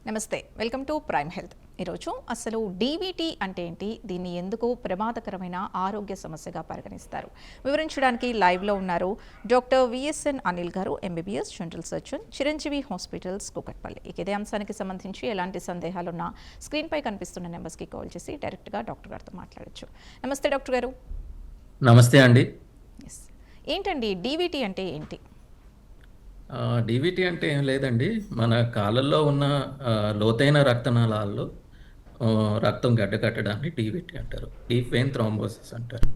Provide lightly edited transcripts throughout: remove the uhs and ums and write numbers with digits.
నమస్తే, welcome to prime health. ఈరోజు అసలు డీవీటీ అంటే ఏంటి, దీన్ని ఎందుకు ప్రమాదకరమైన ఆరోగ్య సమస్యగా పరిగణిస్తారు, వివరించడానికి లైవ్లో ఉన్నారు డాక్టర్ విఎస్ఎన్ అనిల్ గారు, MBBS general surgeon, Chiranjeevi hospitals Kukatpally. ఇదే అంశానికి సంబంధించి ఎలాంటి సందేహాలున్నా స్క్రీన్పై కనిపిస్తున్న నెంబర్స్కి కాల్ చేసి డైరెక్ట్గా డాక్టర్ గారితో మాట్లాడచ్చు. నమస్తే డాక్టర్ గారు. నమస్తే అండి. ఏంటండి డీవీటీ అంటే ఏంటి? డీవీటీ అంటే ఏం లేదండి. మన కాళ్ళల్లో ఉన్న లోతైన రక్తనాళాల్లో రక్తం గడ్డకట్టడాన్ని డీవీటీ అంటారు. డీప్ వెయిన్ థ్రోంబోసిస్ అంటారు.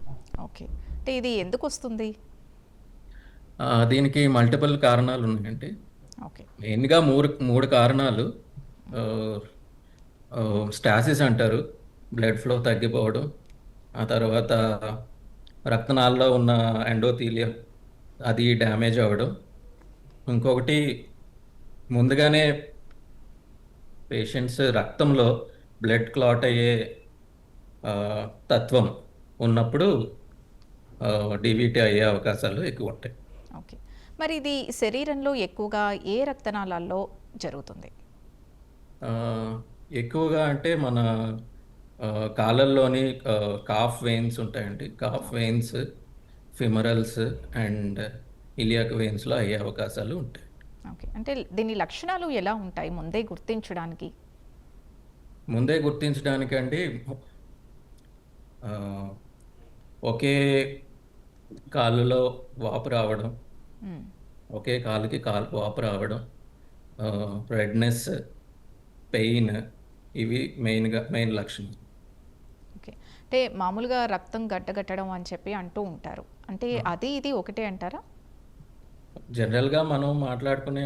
ఓకే, అంటే ఇది ఎందుకు వస్తుంది? దీనికి మల్టిపుల్ కారణాలు ఉన్నాయండి. ఓకే, మెయిన్గా మూడు కారణాలు. స్టాసిస్ అంటారు, బ్లడ్ ఫ్లో తగ్గిపోవడం. ఆ తర్వాత రక్తనాళాల్లో ఉన్న ఎండోథీలియం అది డ్యామేజ్ అవ్వడం. ఇంకొకటి, ముందుగానే పేషెంట్స్ రక్తంలో బ్లడ్ క్లాట్ అయ్యే తత్వం ఉన్నప్పుడు డీవీటీ అయ్యే అవకాశాలు ఎక్కువ ఉంటాయి. ఓకే, మరి ఇది శరీరంలో ఎక్కువగా ఏ రక్తనాళాల్లో జరుగుతుంది? ఎక్కువగా అంటే మన కాళ్ళల్లోని కాఫ్ వెయిన్స్ ఉంటాయండి. కాఫ్ వెయిన్స్, ఫిమరల్స్ అండ్ ఇలియాక్ వెయిన్స్లో అయ్యే అవకాశాలు ఉంటాయి. ఓకే, అంటే దీని లక్షణాలు ఎలా ఉంటాయి ముందే గుర్తించడానికి? ముందే గుర్తించడానికండి, ఒకే కాలులో వాపు రావడం, ఒకే కాలుకి వాపు రావడం, రెడ్నెస్, పెయిన్, ఇవి మెయిన్ లక్షణం. ఓకే, అంటే మామూలుగా రక్తం గడ్డగట్టడం అని చెప్పి అంటూ ఉంటారు, అంటే అది ఇది ఒకటే అంటారా? జనరల్గా మనం మాట్లాడుకునే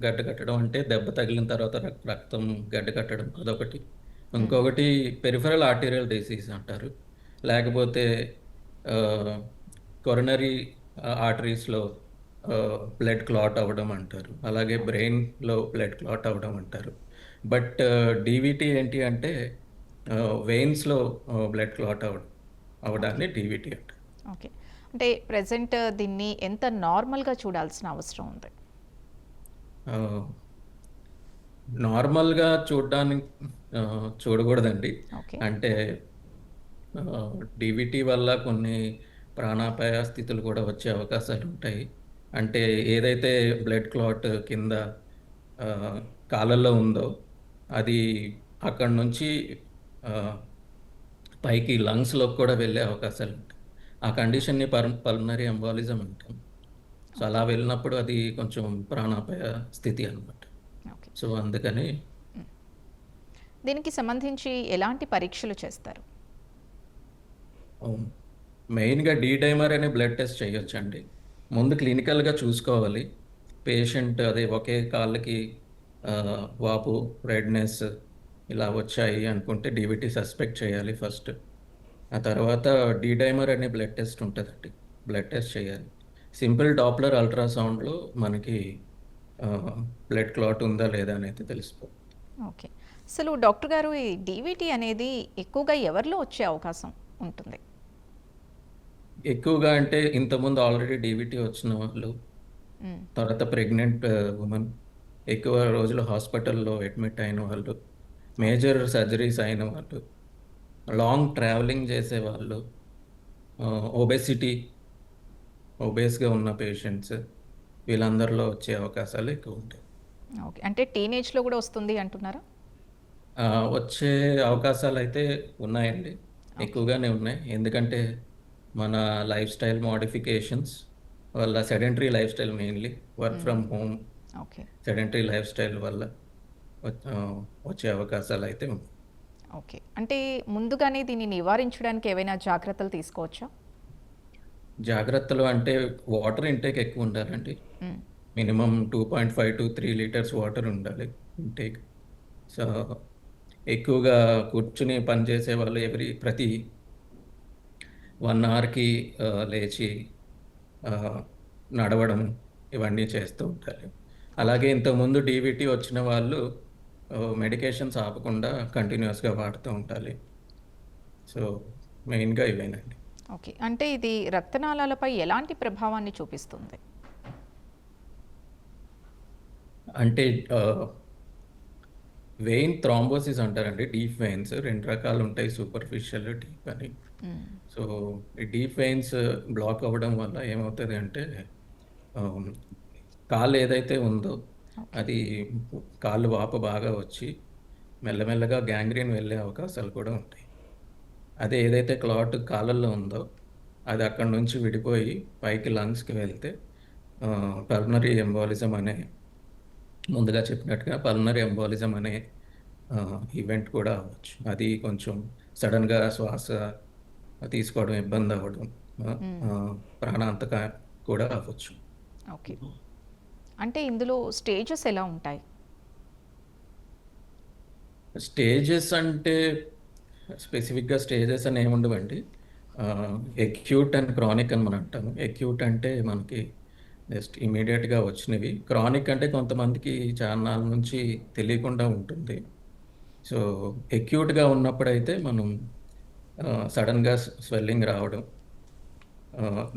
గడ్డ కట్టడం అంటే దెబ్బ తగిలిన తర్వాత రక్తం గడ్డ కట్టడం అదొకటి. ఇంకొకటి పెరిఫెరల్ ఆర్టీరియల్ డిసీజ్ అంటారు, లేకపోతే కొరనరీ ఆర్టరీస్లో బ్లడ్ క్లాట్ అవ్వడం అంటారు, అలాగే బ్రెయిన్లో బ్లడ్ క్లాట్ అవ్వడం అంటారు. బట్ డీవీటీ ఏంటి అంటే వెయిన్స్లో బ్లడ్ క్లాట్ అవ్వడాన్ని డీవీటీ అంటారు. ఓకే, అంటే ప్రజెంట్ దీన్ని ఎంత నార్మల్గా చూడాల్సిన అవసరం ఉంది? నార్మల్గా చూడకూడదండి. అంటే డీవీటీ వల్ల కొన్ని ప్రాణాపాయ స్థితులు కూడా వచ్చే అవకాశాలు ఉంటాయి. అంటే ఏదైతే బ్లడ్ క్లాట్ కింద కాళ్ళల్లో ఉందో అది అక్కడి నుంచి పైకి లంగ్స్లోకి కూడా వెళ్ళే అవకాశాలు ఉంటాయి. ఆ కండిషన్ని పల్మనరీ ఎంబాలిజం అంటాం. సో అలా వెళ్ళినప్పుడు అది కొంచెం ప్రాణాపాయ స్థితి అనమాట. సో అందుకని దీనికి సంబంధించి ఎలాంటి పరీక్షలు చేస్తారు? మెయిన్గా డైమర్ అనే బ్లడ్ టెస్ట్ చేయొచ్చండి. ముందు క్లినికల్గా చూసుకోవాలి. పేషెంట్ అదే ఒకే కాళ్ళకి వాపు, రెడ్నెస్ ఇలా వచ్చాయి అనుకుంటే డీవీటీ సస్పెక్ట్ చేయాలి ఫస్ట్. ఆ తర్వాత డైమర్ అనే బ్లడ్ టెస్ట్ ఉంటుందండి, బ్లడ్ టెస్ట్ చేయాలి. సింపుల్ డాప్లర్ అల్ట్రాసౌండ్లో మనకి బ్లడ్ క్లాట్ ఉందా లేదా అనేది తెలిసిపోతుంది. ఓకే, అసలు డాక్టర్ గారు, ఈ డీవీటీ అనేది ఎక్కువగా ఎవరిలో వచ్చే అవకాశం ఉంటుంది? ఎక్కువగా అంటే ఇంతకుముందు ఆల్రెడీ డీవీటీ వచ్చిన వాళ్ళు, తర్వాత ప్రెగ్నెంట్ ఉమెన్, ఎక్కువ రోజులు హాస్పిటల్లో అడ్మిట్ అయిన వాళ్ళు, మేజర్ సర్జరీస్ అయిన వాళ్ళు, లాంగ్ ట్రావెలింగ్ చేసేవాళ్ళు, ఒబేస్గా ఉన్న పేషెంట్స్, వీళ్ళందరిలో వచ్చే అవకాశాలు ఎక్కువ ఉంటాయి. ఓకే, అంటే టీనేజ్లో కూడా వస్తుంది అంటున్నారా? వచ్చే అవకాశాలు అయితే ఉన్నాయండి, ఎక్కువగానే ఉన్నాయి. ఎందుకంటే మన లైఫ్ స్టైల్ మోడిఫికేషన్స్ వల్ల, sedentary life style, mainly work from home, sedentary life style వల్ల వచ్చే అవకాశాలు అయితే ఉన్నాయి. ఓకే, అంటే ముందుగానే దీన్ని నివారించడానికి ఏవైనా జాగ్రత్తలు తీసుకోవచ్చా? జాగ్రత్తలు అంటే వాటర్ ఇంటేక్ ఎక్కువ ఉండాలండి. మినిమం 2.5 to 3 లీటర్స్ వాటర్ ఉండాలి ఇంటేక్. సో ఎక్కువగా కూర్చుని పనిచేసే వాళ్ళు ప్రతి 1 అవర్కి లేచి నడవడం ఇవన్నీ చేస్తూ ఉంటారు. అలాగే ఇంతకుముందు డీవీటీ వచ్చిన వాళ్ళు మెడికేషన్స్ ఆపకుండా కంటిన్యూస్గా వాడుతూ ఉండాలి. సో మెయిన్గా ఇవేనండి. ఓకే, అంటే ఇది రక్తనాళాలపై ఎలాంటి ప్రభావాన్ని చూపిస్తుంది? అంటే వెయిన్ థ్రాంబోసిస్ అంటారండి. డీప్ వెయిన్స్ 2 రకాలు ఉంటాయి. సూపర్ఫిషియల్, డీప్ అని. హ్మ్. సో, ఈ డీప్ వెయిన్స్ బ్లాక్ అవ్వడం వల్ల ఏమవుతది అంటే ఆహ్, కాలు ఏదైతే ఉందో ఓకే. అది కాళ్ళు వాపు బాగా వచ్చి మెల్లమెల్లగా గ్యాంగ్రీన్ వెళ్ళే అవకాశాలు కూడా ఉంటాయి. అదే ఏదైతే క్లాట్ కాళ్ళల్లో ఉందో అది అక్కడి నుంచి విడిపోయి పైకి లంగ్స్‌కి వెళ్తే పల్మనరీ ఎంబాలిజం అనే ముందుగా చెప్పినట్టుగా పల్మనరీ ఎంబాలిజం అనే ఈవెంట్ కూడా అవ్వచ్చు. అది కొంచెం సడెన్‌గా శ్వాస తీసుకోవడం ఇబ్బంది అవ్వడం, ఆహ్, హ్మ్. ఆహ్, ప్రాణాంతక కూడా అవ్వచ్చు. ఓకే. అంటే ఇందులో స్టేజెస్ ఎలా ఉంటాయి? స్టేజెస్ అంటే స్పెసిఫిక్‌గా స్టేజెస్ అని ఏముండవండి. ఎక్యూట్ అండ్ క్రానిక్ అని మనం అంటాము. ఎక్యూట్ అంటే మనకి జస్ట్ ఇమ్మీడియేట్‌గా వచ్చినవి. క్రానిక్ అంటే కొంతమందికి చాన్నాళ్ళ నుంచి తెలియకుండా ఉంటుంది. సో, ఎక్యూట్‌గా ఉన్నప్పుడైతే మనం సడెన్‌గా స్వెల్లింగ్ రావడం,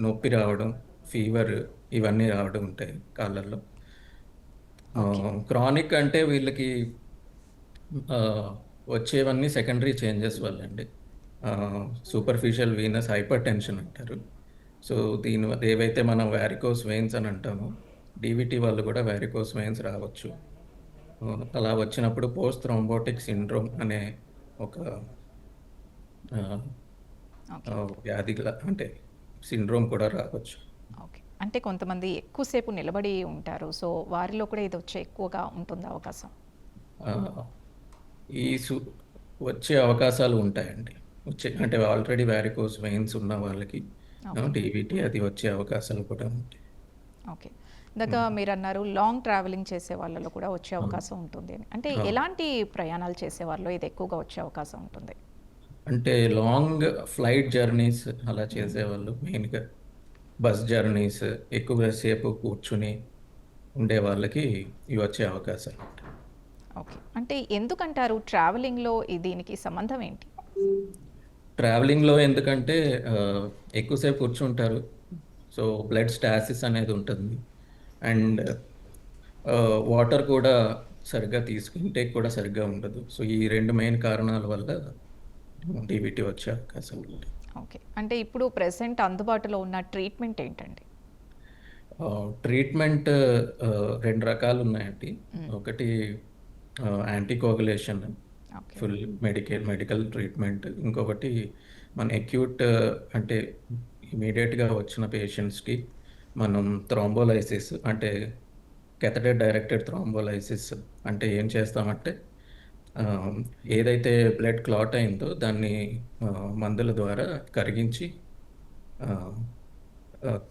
నొప్పి రావడం, ఫీవర్ ఇవన్నీ రావడం ఉంటాయి కాళ్ళల్లో. ఓకే. క్రానిక్ అంటే వీళ్ళకి ఆహ్, వచ్చేవన్నీ సెకండరీ చేంజెస్ వల్లండి. సూపర్ఫిషియల్ వీనస్ హైపర్‌టెన్షన్ అంటారు. సో, దీనివల్ల ఏవైతే మనం వారికోస్ వెయిన్స్ అని అంటామో, డీవీటీ వల్ల కూడా వారికోస్ వెయిన్స్ రావచ్చు. అలా వచ్చినప్పుడు పోస్ట్ థ్రోంబోటిక్ సిండ్రోమ్ అనే ఒక ఆహ్, ఓకే. వ్యాధిలా అంటే సిండ్రోమ్ కూడా రావచ్చు. ఓకే. అంటే కొంతమంది ఎక్కువ సేపు నిలబడి ఉంటారు. సో, వారిలో కూడా ఇదొచ్చే ఎక్కువగా ఉంటుందా అవకాశం? ఆహ్, ఈ సు వచ్చే అవకాశాలు ఉంటాయండి. అంటే ఆల్రెడీ వారికోస్ వెయిన్స్ ఉన్న వాళ్ళకి ఓకే. డీవీటీ అది వచ్చే అవకాశాలు కూడా ఉంటాయి. ఓకే. ఇందాక హ్మ్. మీరన్నారు లాంగ్ ట్రావెలింగ్ చేసే వాళ్ళలో కూడా వచ్చే అవును. అవకాశం ఉంటుంది అని. అంటే అవును. ఎలాంటి ప్రయాణాలు చేసే వారిలో ఇది ఎక్కువగా వచ్చే అవకాశం ఉంటుంది? అంటే లాంగ్ ఫ్లైట్ జర్నీస్ అలా హ్మ్. చేసేవాళ్ళు మెయిన్‌గా బస్ జర్నీస్ ఎక్కువ సేపు కూర్చొని ఉండే వాళ్ళకి ఇవి వచ్చే అవకాశాలుంటాయి. ఓకే. అంటే ఎందుకంటారు ట్రావెలింగ్‌లో దీనికి సంబంధం ఏంటి? ట్రావెలింగ్‌లో ఎందుకంటే ఆహ్, ఎక్కువ సేపు కూర్చుంటారు. సో, బ్లడ్ స్టాసిస్ అనేది ఉంటుంది. అండ్ వాటర్ కూడా సరిగ్గా ఇంటేక్ కూడా సరిగ్గా ఉండదు. సో, ఈ 2 మెయిన్ కారణాల వల్ల డీవీటీ వచ్చే అవకాశాలుంటాయి. ఓకే. అంటే ఇప్పుడు ప్రెజెంట్ అందుబాటులో ఉన్న ట్రీట్మెంట్ ఏంటండి? ట్రీట్మెంట్ 2 రకాలున్నాయండి. హ్మ్. ఒకటి యాంటీకోగులేషన్, ఓకే. Full medical treatment. ఇంకొకటి మన అక్యూట్ అంటే ఇమ్మీడియేట్‌గా వచ్చిన పేషెంట్స్‌కి మనం థ్రోంబోలైసిస్ అంటే కేథటర్ డైరెక్టెడ్ థ్రోంబోలైసిస్ అంటే ఏం చేస్తామంటే ఆహ్, ఏదైతే బ్లడ్ క్లాట్ అయిందో దాన్ని మందుల ద్వారా కరిగించి ఆహ్, ఆహ్,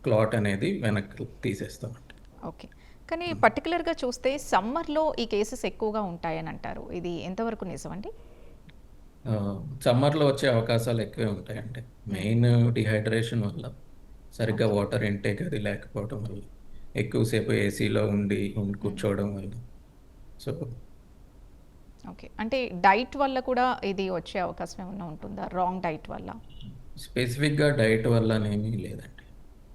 క్లాట్ అనేది వెనక్కి తీసేస్తామండి. ఓకే. కానీ హ్మ్. పర్టిక్యులర్‌గా చూస్తే సమ్మర్‌లో ఈ కేసెస్ ఎక్కువగా ఉంటాయని అంటారు. ఇది ఎంతవరకు నిజమండి? సమ్మర్‌లో వచ్చే అవకాశాలు ఎక్కువే ఉంటాయండి. హ్మ్. మెయిన్ డిహైడ్రేషన్ వల్ల, సరిగ్గా ఓకే. వాటర్ ఇంటేక్ అది లేకపోవడం వల్ల, ఎక్కువ సేపు ఏసీలో ఉండి హ్మ్. కూర్చోవడం వల్ల. So, okay. అంటే డైట్ వల్ల కూడా ఇది వచ్చే అవకాశం ఏమన్నా ఉంటుందా? రాంగ్ డైట్ వల్ల? స్పెసిఫిక్‌గా డైట్ వల్లనేమీ లేదండి.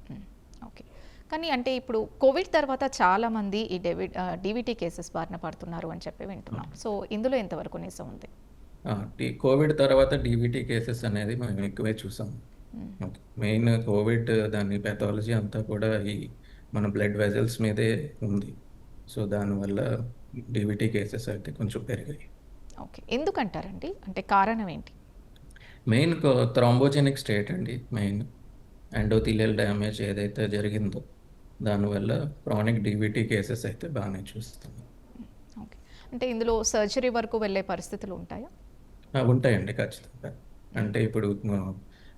హ్మ్. ఓకే. కానీ అంటే ఇప్పుడు కోవిడ్ తర్వాత చాలామంది ఈ డీవీటీ కేసెస్ బారిన పడుతున్నారు అని చెప్పి వింటున్నాం. సో, ఇందులో ఎంతవరకు నిజం ఉంది? కోవిడ్ తర్వాత డీవీటీ కేసెస్ అనేది మనం ఎక్కువే చూసాం. హ్మ్. ఓకే. మెయిన్ కోవిడ్ దాని పాథాలజీ అంతా కూడా ఈ మన బ్లడ్ వెసల్స్ మీదే ఉంది. సో, దానివల్ల డీవీటీ కేసెస్ అయితే కొంచెం పెరిగాయి. ఓకే. ఎందుకంటారండి? అంటే కారణం ఏంటి? మెయిన్ థ్రాంబోజెనిక్ స్టేట్ అండి మెయిన్. ఎండోథీలియల్ డ్యామేజ్ ఏదైతే జరిగిందో దానివల్ల క్రానిక్ డీవీటీ కేసెస్ అయితే బానే చూస్తున్నాం. హ్మ్. ఓకే. అంటే ఇందులో సర్జరీ వరకు వెళ్ళే పరిస్థితులు ఉంటాయా? ఉంటాయండి ఖచ్చితంగా. హ్మ్. అంటే ఇప్పుడు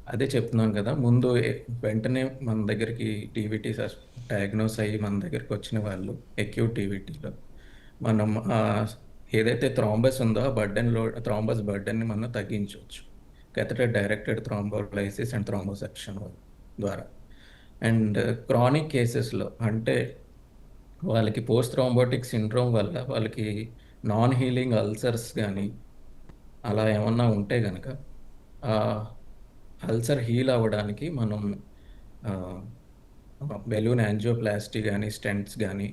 అదే చెప్తున్నాను కదా! ముందు వెంటనే మన దగ్గరికి డీవీటీ డయాగ్నోస్ అయ్యి మన దగ్గరికొచ్చిన వాళ్ళు అక్యూట్ డీవీటీలో మనం ఏదైతే థ్రాంబస్ ఉందో ఆ థ్రాంబస్ బర్డెన్‌ని మనం తగ్గించొచ్చు. కేథటర్ డైరెక్టెడ్ థ్రోంబోలైసిస్ అండ్ థ్రోంబోసెప్షన్ ద్వారా. అండ్ క్రానిక్ కేసెస్‌లో అంటే వాళ్ళకి పోస్ట్ థ్రోంబోటిక్ సిండ్రోమ్ వల్ల వాళ్ళకి నాన్ హీలింగ్ అల్సర్స్ గాని, అలా ఏమన్నా ఉంటే గనక ఆహ్, అల్సర్ హీల్ అవ్వడానికి మనం ఆహ్, బెలూన్ యాంజియోప్లాస్టీ గాని, స్టెంట్స్ గాని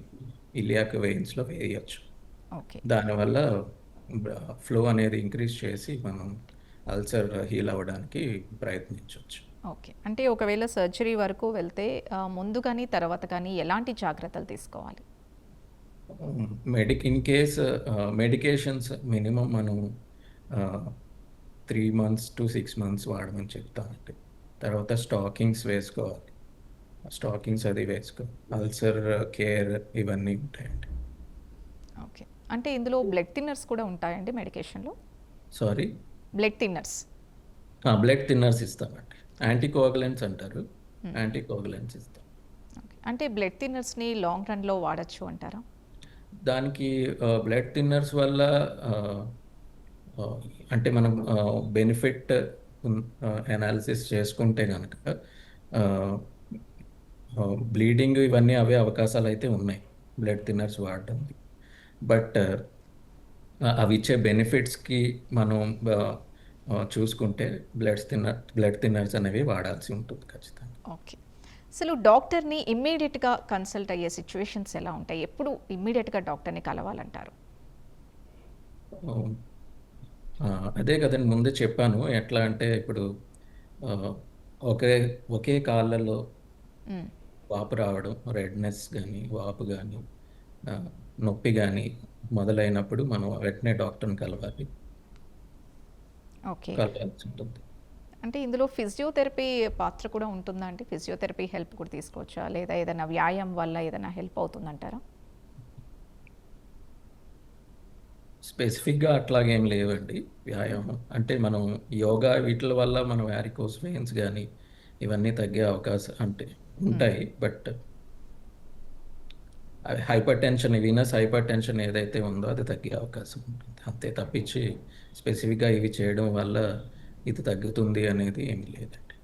ఇలియాక్ వెయిన్స్‌లో వేయొచ్చు. ఓకే. దానివల్ల ఫ్లో అనేది ఇంక్రీజ్ చేసి మనం అల్సర్ హీల్ అవ్వడానికి ప్రయత్నించవచ్చు. ఓకే. అంటే ఒకవేళ సర్జరీ వరకు వెళ్తే ముందు గాని, తర్వాత కానీ ఎలాంటి జాగ్రత్తలు తీసుకోవాలి? ఇన్ కేస్ మెడికేషన్స్ మినిమం మనం 3 మంత్స్ టు 6 మంత్స్ వాడమని చెప్తామండి. తర్వాత స్టాకింగ్స్ వేసుకోవాలి. స్టాకింగ్స్ అది వేసుకోవాలి. అల్సర్ కేర్ ఇవన్నీ ఉంటాయండి. ఓకే. అంటే ఇందులో బ్లడ్ థిన్నర్స్ కూడా ఉంటాయండి మెడికేషన్‌లో? Sorry? Blood thinners. Blood thinners ఇస్తామండి. యాంటీకోయాగులెంట్స్ అంటారు. హ్మ్. యాంటీకోయాగులెంట్స్ ఇస్తాం. ఓకే. అంటే బ్లడ్ థిన్నర్స్‌ని లాంగ్ రన్‌లో వాడొచ్చు అంటారా? దానికి బ్లడ్ థిన్నర్స్ వల్ల ఆహ్, ఆహ్, అంటే మనం బెనిఫిట్ అనాలిసిస్ చేసుకుంటే గనక ఆహ్, బ్లీడింగ్ ఇవన్నీ అవే అవకాశాలైతే ఉన్నాయి బ్లడ్ థిన్నర్స్ వాడడానికి. బట్ అవి ఇచ్చే బెనిఫిట్స్‌కి మనం ఆహ్, చూసుకుంటే బ్లడ్ థిన్నర్స్ అనేవి వాడాల్సి ఉంటుంది ఖచ్చితంగా. ఓకే. అసలు డాక్టర్‌ని ఇమ్మీడియేట్‌గా కన్సల్ట్ అయ్యే సిట్యుయేషన్స్ ఎలా ఉంటాయి? ఎప్పుడు ఇమ్మీడియేట్‌గా డాక్టర్‌ని కలవాలంటారు? హ్మ్. అదే కదండీ ముందే చెప్పాను. ఎట్లా అంటే ఇప్పుడు ఆహ్, ఒకే ఒకే కాళ్ళలో హ్మ్. వాపు రావడం, రెడ్‌నెస్ గానీ, వాపు గానీ, ఆహ్, నొప్పి గానీ మొదలైనప్పుడు మనం వెంటనే డాక్టర్‌ని ఓకే. కలవాల్సుంటుంది. అంటే ఇందులో ఫిజియోథెరపీ పాత్ర కూడా ఉంటుందా అండి? ఫిజియోథెరపీ హెల్ప్ కూడా తీసుకోవచ్చా? లేదా ఏదైనా వ్యాయామం వల్ల ఏదైనా హెల్ప్ అవుతుందంటారా? స్పెసిఫిక్‌గా అట్లాగేం లేవండి వ్యాయామం. అంటే మనం యోగా వీటిల వల్ల మన వారికోస్ వెయిన్స్ గానీ, ఇవన్నీ తగ్గే అవకాశం అంటే హ్మ్. ఉంటాయి. బట్ అవి వీనస్ హైపర్ టెన్షన్ ఏదైతే ఉందో అది తగ్గే అవకాశం ఉంటుంది. అంతే తప్పించి స్పెసిఫిక్‌గా ఇవి చేయడం వల్ల ఇది తగ్గుతుంది అనేది ఏమీ లేదండి.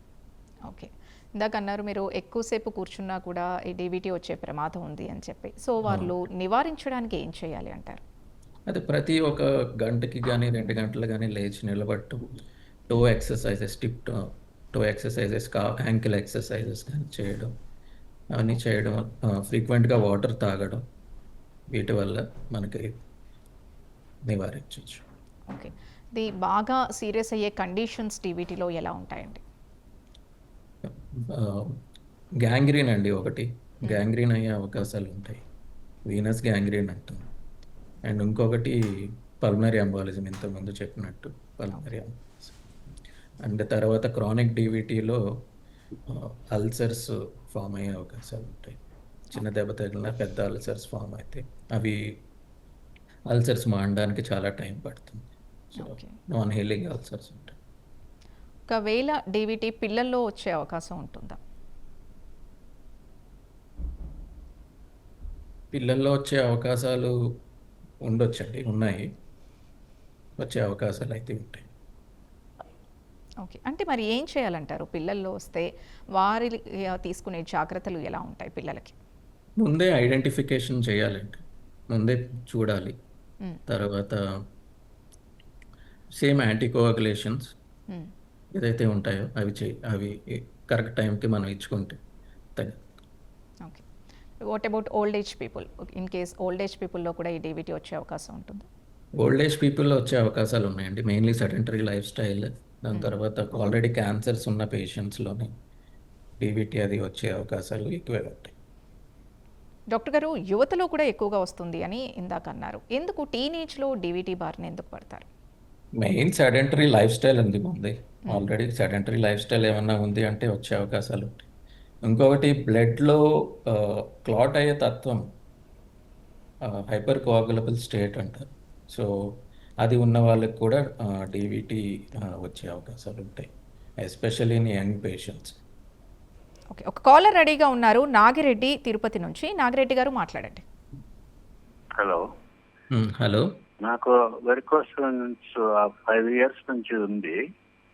ఓకే. ఇందాకన్నారు మీరు ఎక్కువ సేపు కూర్చున్నా కూడా ఈ డీవీటీ వచ్చే ప్రమాదం ఉంది అని చెప్పి. సో, అవును. వాళ్ళు నివారించడానికి ఏం చేయాలి అంటారు? అది ప్రతి ఒక గంటకి గానీ, 2 గంటలు గానీ లేచి నిలబడటం, toe exercises, toe exercises, ankle exercises గానీ చేయడం, అవన్నీ చేయడం, ఫ్రీక్వెంట్‌గా వాటర్ తాగడం, వీటి వల్ల మనకి నివారించొచ్చు. ఓకే. ఇది బాగా సీరియస్ అయ్యే కండిషన్స్ డీవీటీలో ఎలా ఉంటాయండి? ఆహ్, గ్యాంగ్రీన్ అండి ఒకటి. హ్మ్. గ్యాంగ్రీన్ అయ్యే అవకాశాలుంటాయి. వీనస్ గ్యాంగ్రీన్ అంటాం. అండ్ ఇంకొకటి పల్మనరీ ఎంబాలిజం ఇంతకుముందు చెప్పినట్టు పల్మనరీ ఓకే. ఎంబాలిజం. అండ్ తర్వాత క్రానిక్ డీవీటీలో అల్సర్స్ ఫార్మ్ అయ్యే అవకాశాలుంటాయి. చిన్న ఓకే. దెబ్బ తగిలినా పెద్ద అల్సర్స్ ఫార్మ్ అయితే అవి అల్సర్స్ మానడానికి చాలా టైం పడుతుంది. So, okay. Non healing ulcers ఉంటాయి. ఒకవేళ డీవీటీ పిల్లల్లో వచ్చే అవకాశం ఉంటుందా? పిల్లల్లో వచ్చే అవకాశాలు ఉండొచ్చండి. ఉన్నాయి. వచ్చే అవకాశాలైతే ఉంటాయి. ఓకే. అంటే మరి ఏం చేయాలంటారు? పిల్లల్లో వస్తే వారి తీసుకునే జాగ్రత్తలు ఎలా ఉంటాయి పిల్లలకి? ముందే ఐడెంటిఫికేషన్ చేయాలండి. ముందే చూడాలి. హ్మ్. తర్వాత సేమ్ యాంటీకోయాగులేషన్స్ హ్మ్. ఏదైతే ఉంటాయో అవి కరెక్ట్ టైంకి మనం ఇచ్చుకుంటే తగ్గ okay. What about old age people? In case old age పీపుల్‌లో కూడా ఈ డీవీటీ వచ్చే అవకాశం ఉంటుందా? ఓల్డ్ ఏజ్ పీపుల్‌లో వచ్చే అవకాశాలున్నాయండి. Mainly sedentary lifestyle. దాని హ్మ్. తర్వాత ఆల్రెడీ క్యాన్సర్స్ ఉన్న పేషెంట్స్‌లోని డీవీటీ అది వచ్చే అవకాశాలు ఎక్కువే ఉంటాయి. డాక్టర్ గారు యువతలో కూడా ఎక్కువగా వస్తుంది అని ఇందాక అన్నారు. ఎందుకు టీనేజ్‌లో డీవీటీ బారిన ఎందుకు పడతారు? మెయిన్ సెడెంటరీ లైఫ్ స్టైల్ ఉంది ముందే. హ్మ్. ఆల్రెడీ సెడెంటరీ లైఫ్ స్టైల్ ఏమన్నా ఉంది అంటే వచ్చే అవకాశాలుంటాయి. ఇంకొకటి బ్లడ్‌లో క్లాట్ అయ్యే తత్వం హైపర్ కోయాగులబుల్ స్టేట్ అంటారు. సో, అది ఉన్న వాళ్ళకి కూడా డీవీటీ వచ్చే అవకాశాలుంటాయి. Especially in young patients. Okay. ఒక కాలర్ రెడీగా ఉన్నారు. నాగిరెడ్డి తిరుపతి నుంచి. నాగిరెడ్డి గారు మాట్లాడండి. హలో. హలో. నాకు వెరికోస్ వెయిన్స్ 5 ఇయర్స్ నుంచి ఉంది.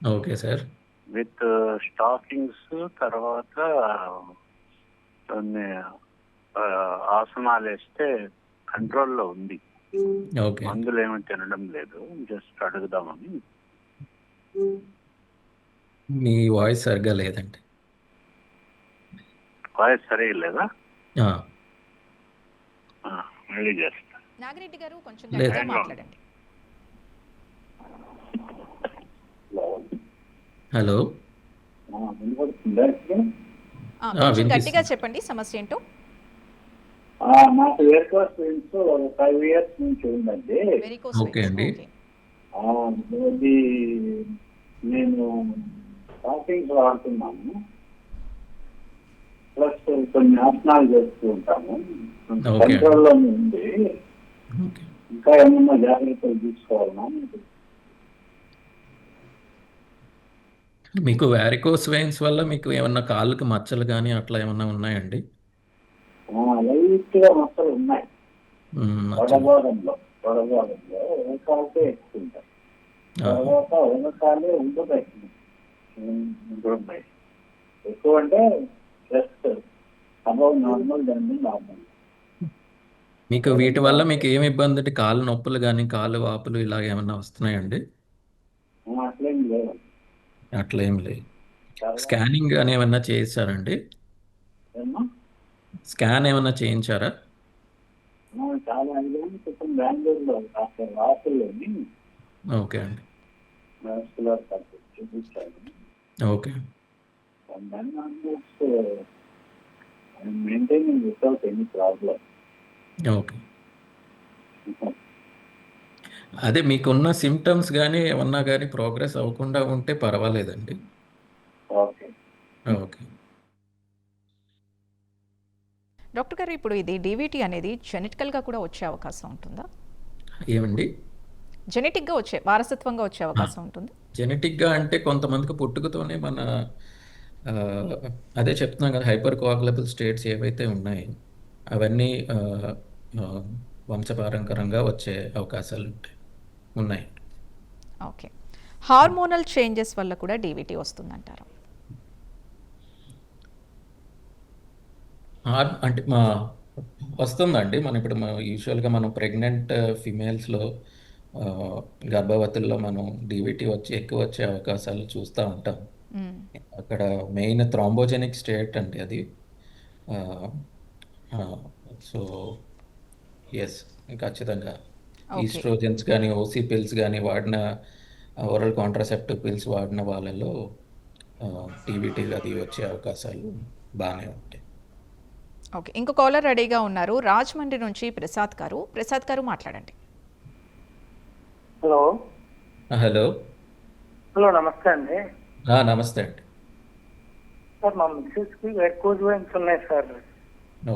Okay sir. విత్ స్టాకింగ్స్ తర్వాత కొన్ని ఆసనాలేస్తే కంట్రోల్‌లో ఉంది. ఓకే. మందులేమీ తినడం లేదు. జస్ట్ అడుగుదామని. మీ వాయిస్ సరిగ్గా లేదండి. వాయిస్ సరిగ్గా లేదా? ఆ! మళ్ళీ చేస్తా. నాగిరెడ్డి గారు కొంచెం లేదు. గట్టిగా మాట్లాడండి. హలో. వినపడుతుందా ఇప్పుడు? కొంచెం గట్టిగా వినిపిస్తుంది. చెప్పండి సమస్య ఏంటో. నాకు వేర్కోస్ పెయిన్స్ 5 ఇయర్స్ నుంచి ఉందండి. Varicose okay veins. అండి. ఓకే. అది నేను టాపింగ్స్ వాడుతున్నాను, ప్లస్ కొన్ని ఆసనాలు చేస్తూ ఉంటాము. ఓకే. కంట్రోల్లోనే ఉంది. ఓకే. ఇంకా ఏమన్నా జాగ్రత్తలు తీసుకోవాలన్నా? మీకు వారికోస్ వెయిన్స్ వల్ల మీకు ఏమన్నా కాళ్ళకి మచ్చలు కానీ అట్లా ఏమన్నా ఉన్నాయండి? లైట్ గా మచ్చలు ఉన్నాయి. మచ్చలు. వడగోడంలో వెనకాలతో ఎక్కువ ఉంటాయి. ఆహా. తర్వాత వెనకాలే ఉంటున్నాయి. ఎక్కువ అంటే జస్ట్ అబౌవ్ నార్మల్, దాన్ని నార్మల్. మీకు వీటి వల్ల మీకు ఏమి ఇబ్బంది అంటే కాళ్ళు నొప్పులు కానీ కాళ్ళు వాపులు ఇలాగ ఏమన్నా వస్తున్నాయండి? అట్లేం లేదు. అట్లా ఏం లేదు. చాలా స్కానింగ్ కానీ ఏమన్నా చేశారండి? ఏమో, స్కాన్ ఏమన్నా చేయించారా? చాలా 5 ఏళ్ళ క్రితం బెంగళూరులో డాక్టర్ వాసుల్లోని ఓకే అండి. వాస్కులర్ సర్జరీ చూపించాను. ఓకే. దాన్ని almost maintaining without any problem. Okay. అదే మీకున్న సిమ్టమ్స్ కానీ ఏమన్నా కానీ ప్రోగ్రెస్ అవ్వకుండా ఉంటే పర్వాలేదండి. ఓకే. ఓకే. డాక్టర్ గారు, ఇప్పుడు ఇది డీవీటీ అనేది జెనెటికల్గా కూడా వచ్చే అవకాశం ఉంటుందా? ఏమండి? జెనెటిక్గా వచ్చే, వారసత్వంగా వచ్చే అవకాశం ఉంటుంది? జెనెటిక్గా అంటే కొంతమందికి పుట్టుకతోనే మన ఆ, అదే చెప్తున్నాం కదా, హైపర్ కోఆగులబుల్ స్టేట్స్ ఏవైతే ఉన్నాయో అవన్నీ ఆ, వంశపారంపరంగా వచ్చే అవకాశాలు ఉన్నాయి. ఓకే. హార్మోనల్ చేంజెస్ వల్ల కూడా డీవీటీ వస్తుందంటారు? అంటే వస్తుందండి. మనం ఇప్పుడు యూజువల్గా మనం ప్రెగ్నెంట్ ఫీమేల్స్లో గర్భవతుల్లో మనం డీవీటీ ఎక్కువ వచ్చే అవకాశాలు చూస్తూ ఉంటాం. మ్మ్. అక్కడ మెయిన్ థ్రాంబోజెనిక్ స్టేట్ అండి అది. సో ఎస్, ఖచ్చితంగా ఓకే. ఈస్ట్రోజన్స్ కానీ ఓసీ పిల్స్ కానీ వాడిన, ఓరల్ కాంట్రాసెప్టివ్ పిల్స్ వాడిన వాళ్ళలో టీవీటీ అది వచ్చే అవకాశాలు బాగానే ఉంటాయి. ఓకే. ఇంకో కాలర్ రెడీగా ఉన్నారు, రాజమండ్రి నుంచి ప్రసాద్ గారు. ప్రసాద్ గారు మాట్లాడండి. హలో. హలో. హలో, నమస్తే అండి. నమస్తే అండి. సార్, మా మిస్సెస్కి వెరికోజ్ వెయిన్స్ ఉన్నాయి సార్.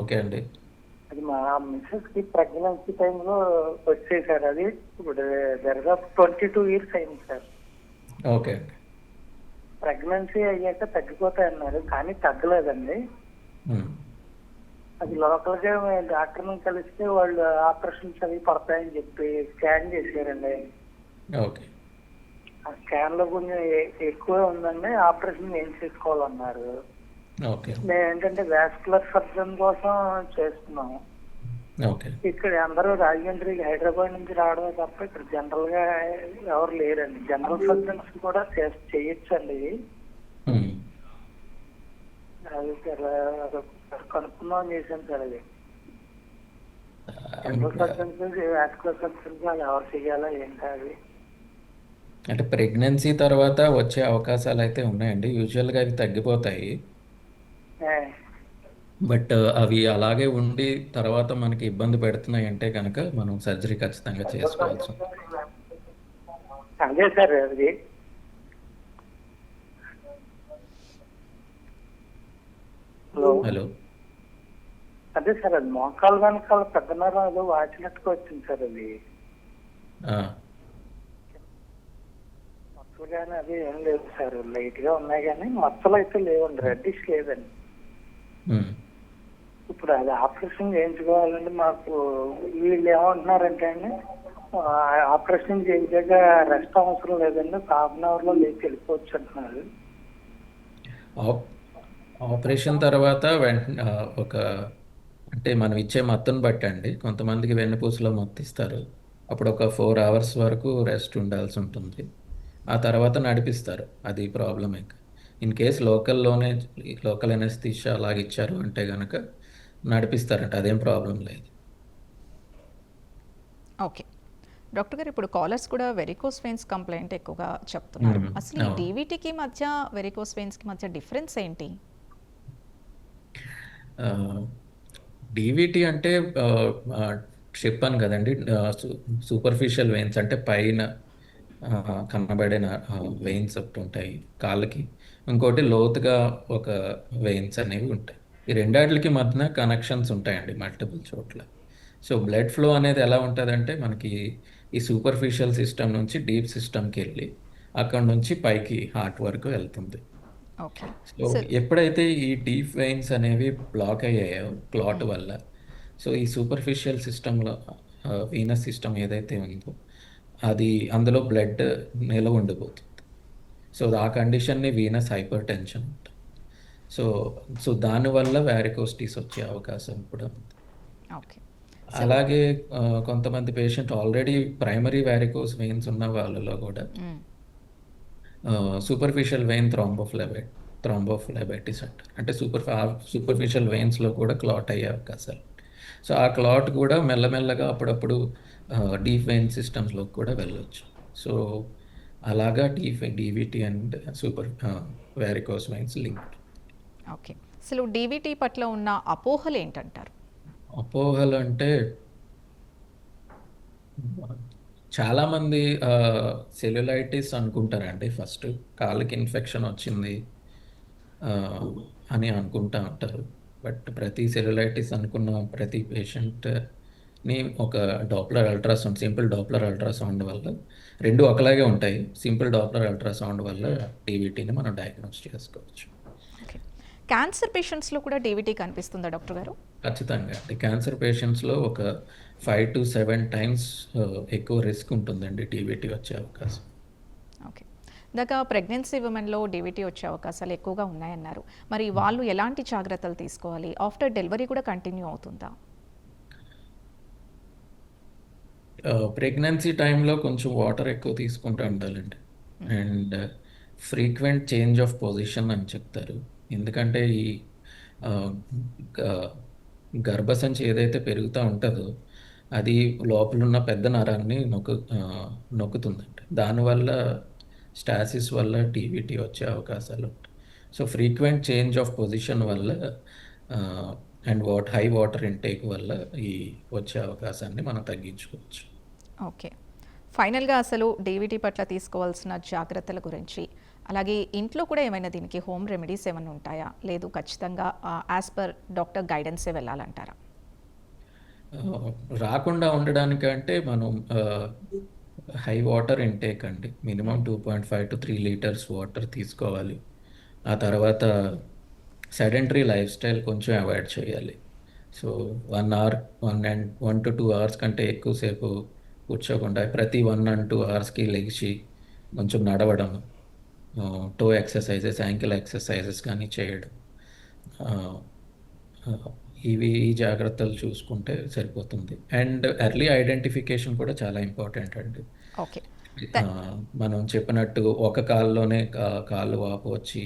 ఓకే అండి. అది మా మిస్సెస్కి ప్రెగ్నెన్సీ టైంలో వచ్చాయి సార్. అది ఇప్పుడు దరిదాపు 22 ఇయర్స్ అయింది సార్. ఓకే అండి. ప్రెగ్నెన్సీ అయ్యాక తగ్గిపోతాయి అన్నారు, కానీ తగ్గలేదండి. మ్మ్. అది లోకల్గా డాక్టర్ని కలిస్తే వాళ్ళు ఆపరేషన్స్ అవి పడతాయని చెప్పి స్కాన్ చేశారండి. ఓకే. ఆ స్కాన్ లో కొంచెం ఎక్కువ ఉందండి, ఆపరేషన్ ఏం చేసుకోవాలన్నారు. ఓకే. మేము ఏంటంటే వాస్కులర్ సర్జన్ కోసం చేస్తున్నాము. ఓకే. ఇక్కడ అందరూ రాజమండ్రి, హైదరాబాద్ నుంచి రావడమే తప్ప ఇక్కడ జనరల్ గా ఎవరు లేరండి. జనరల్ సర్జన్స్ కూడా చేయొచ్చు అండి. మ్మ్. అది కనుక్కుందాం చేశాను సార్. అది జనరల్ సర్జన్స్, వాస్కులర్ సర్జన్స్ ఎవరు చెయ్యాలా ఏంటి అది? అంటే ప్రెగ్నెన్సీ తర్వాత వచ్చే అవకాశాలు అయితే ఉన్నాయండి. యూజువల్గా అవి తగ్గిపోతాయి. బట్ అవి అలాగే ఉండి తర్వాత మనకి ఇబ్బంది పెడుతున్నాయి అంటే కనుక మనం సర్జరీ ఖచ్చితంగా చేసుకోవాల్సి ఉంటుంది. అదే సార్. అది హలో. హలో. అదే సార్, అది మోకాలు వెనకాల పెద్ద నరాలు వాచినట్టుగా వచ్చింది సార్. అది మచ్చలు కానీ అది ఏం లేదు సార్, లైట్ గా ఉన్నాయి కానీ మచ్చలు అయితే లేవండి, రెడ్డిష్ లేదండి. మ్మ్. ఇప్పుడు అది ఆపరేషన్ చేయించుకోవాలండి. మాకు వీళ్ళు ఏమంటున్నారంటే అండి, ఆపరేషన్ చేయించాక రెస్ట్ అవసరం లేదండి, హాఫ్ అన్ అవర్ లో లేచి వెళ్ళిపోవచ్చు అంటున్నారు. ఆపరేషన్ తర్వాత ఒక అంటే మనం ఇచ్చే మత్తును బట్టి అండి, కొంతమందికి వెన్నుపూసలో మత్తు ఇస్తారు. అప్పుడు ఒక 4 అవర్స్ వరకు రెస్ట్ ఉండాల్సి ఉంటుంది. ఆ తర్వాత నడిపిస్తారు. అది ప్రాబ్లం. ఇంకా ఇన్ కేస్ లోకల్ ఎనస్థీషియా అలాగ ఇచ్చారు అంటే కనుక నడిపిస్తారంట, అదేం ప్రాబ్లం లేదు. ఓకే. డాక్టర్ గారు ఇప్పుడు కాలర్స్ కూడా వెరికోస్ వెయిన్స్ కంప్లైంట్ ఎక్కువగా చెప్తున్నారు. అసలు ఈ అవును. డీవీటీకి మధ్య వెరికోస్ వెయిన్స్‌కి మధ్య డిఫరెన్స్ ఏంటి? డీవీటీ అంటే ఆహ్, ఆహ్, చెప్పాను కదండీ! సూపర్ఫిషియల్ వెయిన్స్ అంటే పైన కనబడే వెయిన్స్ ఒకటుంటాయి కాళ్ళకి. ఇంకోటి లోతుగా ఒక వెయిన్స్ అనేవి ఉంటాయి. ఈ రెండాటిలికి మధ్యన కనెక్షన్స్ ఉంటాయండి మల్టిపుల్ చోట్ల. సో, బ్లడ్ ఫ్లో అనేది ఎలా ఉంటదంటే మనకి ఈ సూపర్ఫిషియల్ సిస్టమ్ నుంచి డీప్ సిస్టమ్‌కెళ్ళి అక్కడి నుంచి పైకి హార్ట్ వరకు వెళ్తుంది. ఓకే. సో, సో ఎప్పుడైతే ఈ డీప్ వెయిన్స్ అనేవి బ్లాక్ అయ్యాయో క్లాట్ హ్మ్. వల్ల, సో, ఈ సూపర్ఫిషియల్ సిస్టమ్‌లో వీనస్ సిస్టమ్ ఏదైతే ఉందో, అది అందులో బ్లడ్ నిలవ ఉండిపోతుంది. సో, ఆ కండిషన్‌ని వీనస్ హైపర్‌టెన్షన్ అంటాం. సో, సో, దానివల్ల వారికోస్టీస్ వచ్చే అవకాశం కూడా ఉంది. ఓకే. సో అలాగే కొంతమంది patient already primary varicose veins ఉన్న వాళ్ళలో గూడా హ్మ్. సూపర్ఫిషియల్ వెయిన్ థ్రాంబోఫ్లెబైటిస్ అంటారు. అంటే సూపర్ఫిషియల్ వెయిన్స్‌లో కూడా క్లాట్ అయ్యే అవకాశాలు. సో, ఆ క్లాట్ కూడా మెల్లమెల్లగా అప్పుడప్పుడు డీప్ వెయిన్ సిస్టమ్స్‌లోకి కూడా వెళ్ళొచ్చు. సో, అలాగా DVT and varicose veins linked. Okay. అసలు డీవీటీ పట్ల ఉన్న అపోహలేంటంటారు? అపోహలంటే చాలామంది సెల్యులైటిస్ అనుకుంటారండి ఫస్ట్. కాళ్ళకి ఇన్ఫెక్షన్ వచ్చింది ఆహ్, అని అనుకుంటా ఉంటారు. బట్ ప్రతి సెల్యులైటిస్ అనుకున్న ప్రతి పేషెంట్‌ని ఒక సింపుల్ డాప్లర్ అల్ట్రాసౌండ్ వల్ల 2 ఒకలాగే ఉంటాయి. సింపుల్ డాప్లర్ అల్ట్రాసౌండ్ వల్ల డీవీటీని మనం డయాగ్నోస్ చేసుకోవచ్చు. ఓకే. క్యాన్సర్ పేషెంట్స్‌లో కూడా డీవీటీ కనిపిస్తుందా డాక్టర్ గారు? ఖచ్చితంగా అండి. క్యాన్సర్ పేషెంట్స్‌లో ఒక 5-7 టైమ్స్ ఎక్కువ రిస్క్ ఉంటుందండి డీవీటీ వచ్చే అవకాశం. ఓకే. ఇందాక ప్రెగ్నెన్సీ విమెన్‌లో డీవీటీ వచ్చే అవకాశాలు ఎక్కువగా ఉన్నాయన్నారు. మరి వాళ్ళు ఎలాంటి జాగ్రత్తలు తీసుకోవాలి? ఆఫ్టర్ డెలివరీ కూడా కంటిన్యూ అవుతుందా? ప్రెగ్నెన్సీ టైంలో కొంచెం వాటర్ ఎక్కువ తీసుకుంటూ ఉండాలండి. హ్మ్. And frequent change of position అని చెప్తారు. ఎందుకంటే ఈ ఆహ్, గ గర్భసంచి ఏదైతే పెరుగుతా ఉంటదో, అది లోపలున్న పెద్ద నరాన్ని నొక్కుతుందండి. దానివల్ల స్టాసిస్ వల్ల డీవీటీ వచ్చే అవకాశాలుంటాయి. So, frequent change of position వల్ల ఆహ్, అండ్ హై వాటర్ ఇంటేక్ వల్ల ఈ వచ్చే అవకాశాన్ని మనం తగ్గించుకోవచ్చు. ఓకే. ఫైనల్‌గా అసలు డీవీటీ పట్ల తీసుకోవాల్సిన జాగ్రత్తల గురించి, అలాగే ఇంట్లో కూడా ఏమైనా దీనికి హోమ్ రెమెడీస్ ఏమన్నా ఉంటాయా? లేదు ఖచ్చితంగా యాస్ పర్ డాక్టర్ గైడెన్సే వెళ్ళాలంటారా? ఆహ్, రాకుండా ఉండడానికంటే మనం హై వాటర్ ఇంటేక్ అండి. మినిమమ్ హ్మ్. 2.5-3 లీటర్స్ వాటర్ తీసుకోవాలి. ఆ తర్వాత సెడెంటరీ లైఫ్ స్టైల్ కొంచెం అవాయిడ్ చేయాలి. సో, 1 అవర్ 1-2 అవర్స్ కంటే ఎక్కువ సేపు కూర్చోకుండా ప్రతి 1 అండ్ 2 అవర్స్‌కి లెగిసి కొంచెం నడవడం, టో ఎక్సర్‌సైజెస్, యాంకిల్ ఎక్సర్‌సైజెస్ గానీ చేయడం. ఆహ్, ఆహ్, ఈ జాగ్రత్తలు చూసుకుంటే సరిపోతుంది. అండ్ ఎర్లీ ఐడెంటిఫికేషన్ కూడా చాలా ఇంపార్టెంట్ అండి. ఓకే. థా మనం చెప్పినట్టు ఒక కాలులోనే కాళ్ళు వాపు వచ్చి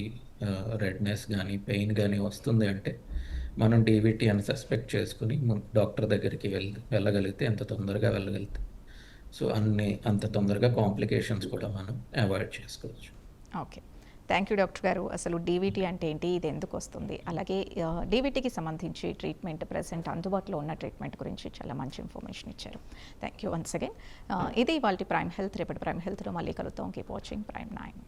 రెడ్‌నెస్ గానీ, పెయిన్ గానీ వస్తుంది అంటే, మనం డీవీటీ అని సస్పెక్ట్ చేసుకొని డాక్టర్ దగ్గరికి వెళ్ళగలిగితే ఎంత తొందరగా వెళ్ళగలిగితే, సో, అంత తొందరగా కాంప్లికేషన్స్ కూడా మనం అవాయిడ్ చేసుకోవచ్చు. ఓకే. థ్యాంక్ యూ డాక్టర్ గారు. అసలు డీవీటీ అంటే ఏంటి? ఇది ఎందుకొస్తుంది? అలాగే డీవీటీకి సంబంధించి ట్రీట్మెంట్ ప్రెజెంట్ అందుబాటులో ఉన్న ట్రీట్మెంట్ గురించి చాలా మంచి ఇన్ఫర్మేషన్ ఇచ్చారు. Thank you once again. ఇది ఇవాల్టి ప్రైమ్ హెల్త్. రేపటి ప్రైమ్ హెల్త్‌లో మళ్ళీ కలుద్దాం. Keep watching prime 9.